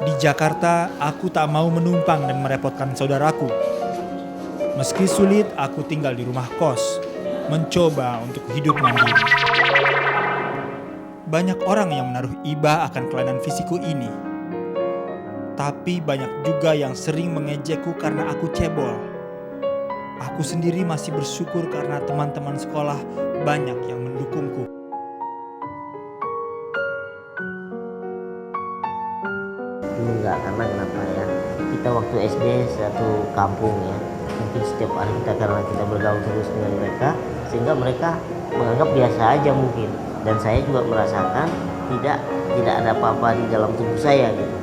Di Jakarta, aku tak mau menumpang dan merepotkan saudaraku. Meski sulit, aku tinggal di rumah kos, mencoba untuk hidup mandiri. Banyak orang yang menaruh iba akan kelainan fisikku ini. Tapi banyak juga yang sering mengejekku karena aku cebol. Aku sendiri masih bersyukur karena teman-teman sekolah banyak yang mendukungku. Enggak, karena kenapa ya? Kita waktu SD satu kampung ya. Mungkin setiap hari karena kita bergaul terus dengan mereka, sehingga mereka menganggap biasa aja mungkin. Dan saya juga merasakan tidak ada apa-apa di dalam tubuh saya gitu.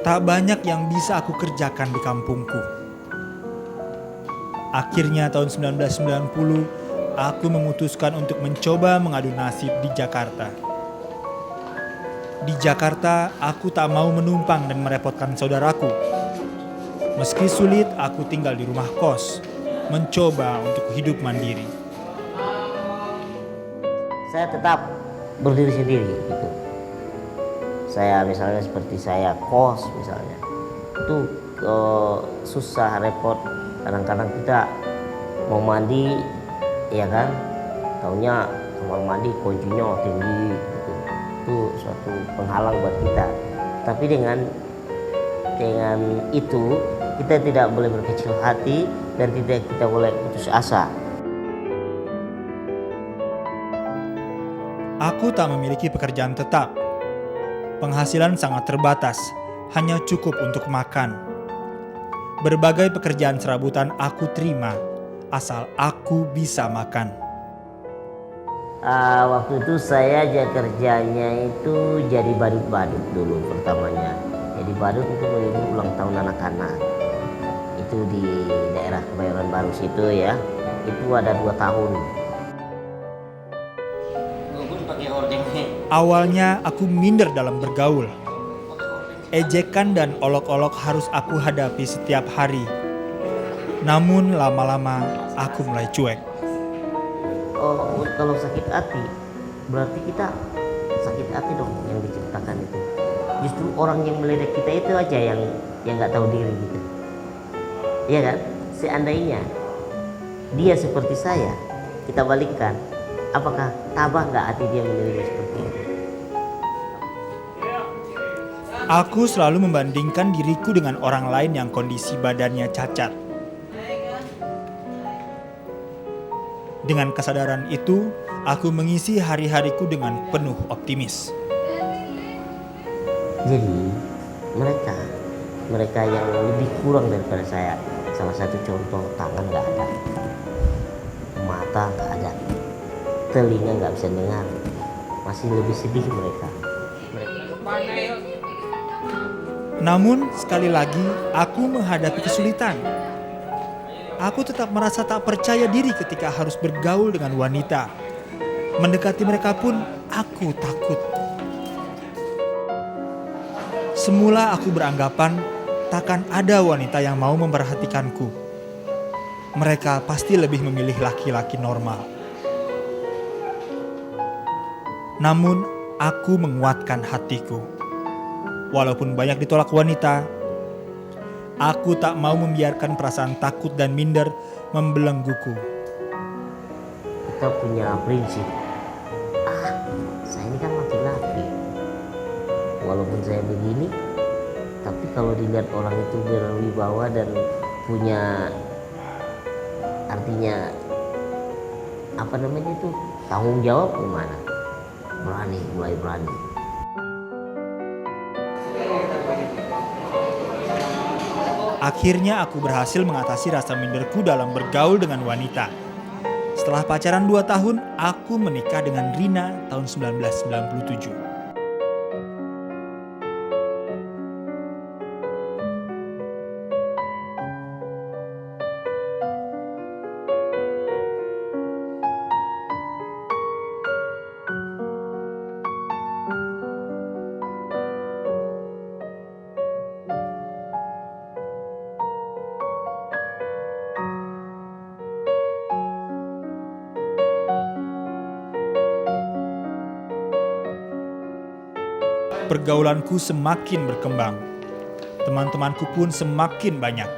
Tak banyak yang bisa aku kerjakan di kampungku. Akhirnya tahun 1990, aku memutuskan untuk mencoba mengadu nasib di Jakarta. Di Jakarta, aku tak mau menumpang dan merepotkan saudaraku. Meski sulit, aku tinggal di rumah kos, mencoba untuk hidup mandiri. Saya tetap berdiri sendiri gitu. Saya misalnya seperti saya kos misalnya, itu susah repot. Kadang-kadang kita mau mandi, ya kan, taunya kamar mandi kuncinya tinggi gitu. Itu suatu penghalang buat kita. Tapi dengan itu kita tidak boleh berkecil hati dan tidak kita boleh putus asa. Aku tak memiliki pekerjaan tetap. Penghasilan sangat terbatas, hanya cukup untuk makan. Berbagai pekerjaan serabutan aku terima, asal aku bisa makan. Waktu itu saya aja kerjanya itu jadi badut-badut dulu pertamanya. Jadi badut untuk menghibur ulang tahun anak-anak. Itu di daerah Kebayoran Baru situ ya. Itu ada 2 tahun. Awalnya aku minder dalam bergaul. Ejekan dan olok-olok harus aku hadapi setiap hari. Namun lama-lama aku mulai cuek. Oh, kalau sakit hati berarti kita sakit hati dong yang diciptakan itu. Justru orang yang meledek kita itu aja yang nggak tahu diri gitu. Iya kan? Seandainya dia seperti saya, kita balikkan. Apakah tabah nggak hati dia menerima seperti itu? Aku selalu membandingkan diriku dengan orang lain yang kondisi badannya cacat. Dengan kesadaran itu, aku mengisi hari-hariku dengan penuh optimis. Jadi mereka yang lebih kurang daripada saya, salah satu contoh, tangan nggak ada, mata nggak ada, telinga nggak bisa dengar, masih lebih sedih mereka. Namun, sekali lagi, aku menghadapi kesulitan. Aku tetap merasa tak percaya diri ketika harus bergaul dengan wanita. Mendekati mereka pun, aku takut. Semula aku beranggapan, takkan ada wanita yang mau memperhatikanku. Mereka pasti lebih memilih laki-laki normal. Namun, aku menguatkan hatiku. Walaupun banyak ditolak wanita, aku tak mau membiarkan perasaan takut dan minder membelengguku. Kita punya prinsip, saya ini kan laki-laki, walaupun saya begini, tapi kalau dilihat orang itu berwibawa dan punya, artinya apa namanya itu, tanggung jawab, gimana, mulai berani. Akhirnya aku berhasil mengatasi rasa minderku dalam bergaul dengan wanita. Setelah pacaran 2 tahun, aku menikah dengan Rina tahun 1997. Pergaulanku semakin berkembang. Teman-temanku pun semakin banyak.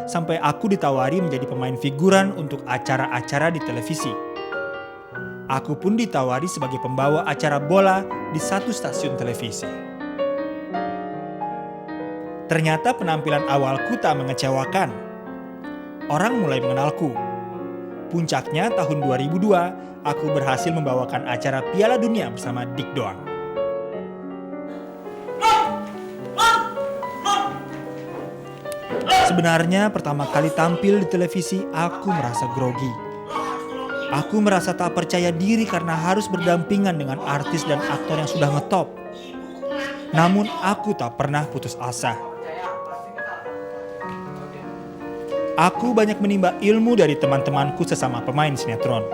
Sampai aku ditawari menjadi pemain figuran untuk acara-acara di televisi. Aku pun ditawari sebagai pembawa acara bola di satu stasiun televisi. Ternyata penampilan awalku tak mengecewakan. Orang mulai mengenalku. Puncaknya tahun 2002, aku berhasil membawakan acara Piala Dunia bersama Dik Doang. Sebenarnya pertama kali tampil di televisi, aku merasa grogi. Aku merasa tak percaya diri karena harus berdampingan dengan artis dan aktor yang sudah ngetop. Namun aku tak pernah putus asa. Aku banyak menimba ilmu dari teman-temanku sesama pemain sinetron.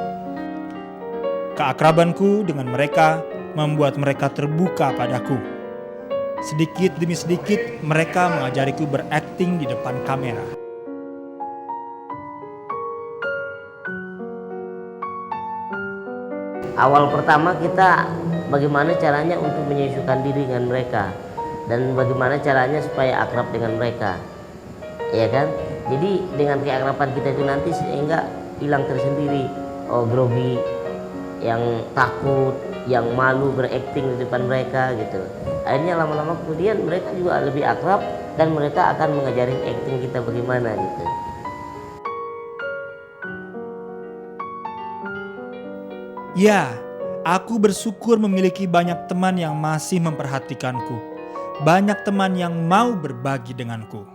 Keakrabanku dengan mereka membuat mereka terbuka padaku. Sedikit demi sedikit mereka mengajariku berakting di depan kamera. Awal pertama kita bagaimana caranya untuk menyesuaikan diri dengan mereka dan bagaimana caranya supaya akrab dengan mereka, ya kan? Jadi dengan keakraban kita itu nanti sehingga hilang tersendiri grogi, yang takut, yang malu berakting di depan mereka gitu. Akhirnya lama-lama kemudian mereka juga lebih akrab dan mereka akan mengajarin acting kita bagaimana gitu. Ya, aku bersyukur memiliki banyak teman yang masih memperhatikanku. Banyak teman yang mau berbagi denganku.